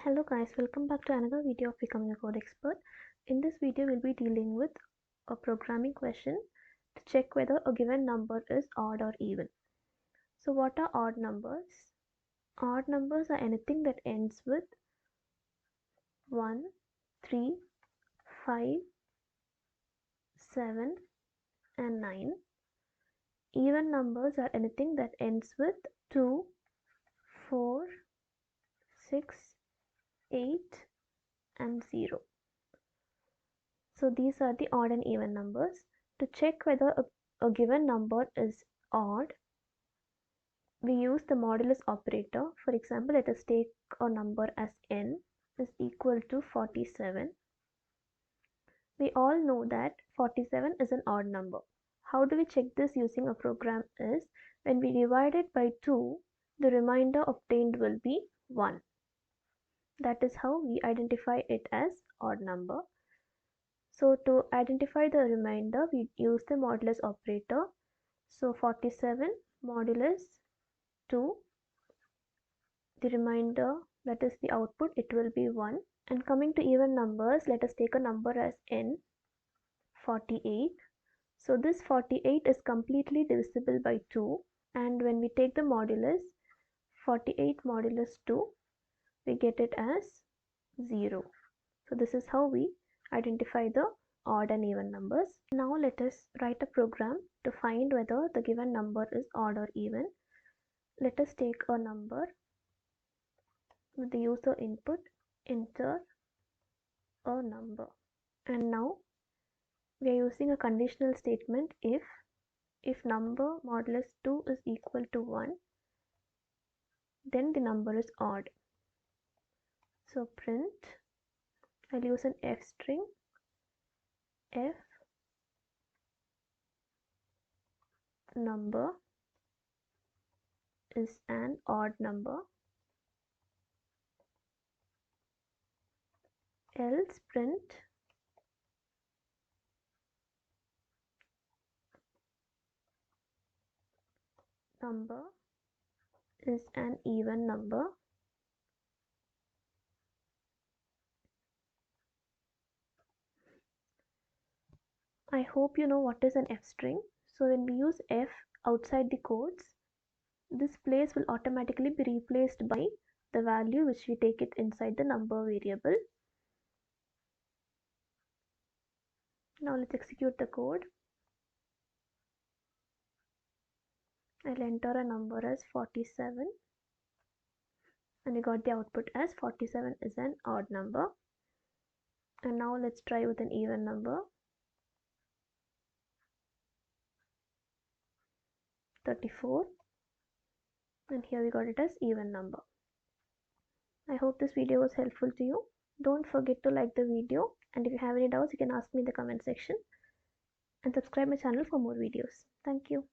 Hello guys, welcome back to another video of Becoming a Code Expert. In this video, we'll be dealing with a programming question to check whether a given number is odd or even. So what are odd numbers? Odd numbers are anything that ends with 1, 3, 5, 7 and 9. Even numbers are anything that ends with 2, 4, 6, 8 and 0. So these are the odd and even numbers. To check whether a given number is odd, we use the modulus operator. For example, let us take a number as n is equal to 47. We all know that 47 is an odd number. How do we check this using a program is, when we divide it by 2, the remainder obtained will be 1. That is how we identify it as odd number. So to identify the remainder, we use the modulus operator. So 47 modulus 2, the remainder, that is the output, it will be 1. And coming to even numbers, let us take a number as n, 48. So this 48 is completely divisible by 2, and when we take the modulus, 48 modulus 2, we get it as 0. So this is how we identify the odd and even numbers. Now let us write a program to find whether the given number is odd or even. Let us take a number with the user input, enter a number, and now we are using a conditional statement if number modulus 2 is equal to 1, then the number is odd. So print, I'll use an f string, f number is an odd number, else print number is an even number. I hope you know what is an f string. So when we use f outside the quotes, this place will automatically be replaced by the value which we take it inside the number variable. Now let's execute the code. I'll enter a number as 47 and we got the output as 47 is an odd number. And now let's try with an even number. 34, and here we got it as even number. I hope this video was helpful to you. Don't forget to like the video, and if you have any doubts you can ask me in the comment section, and subscribe my channel for more videos. Thank you.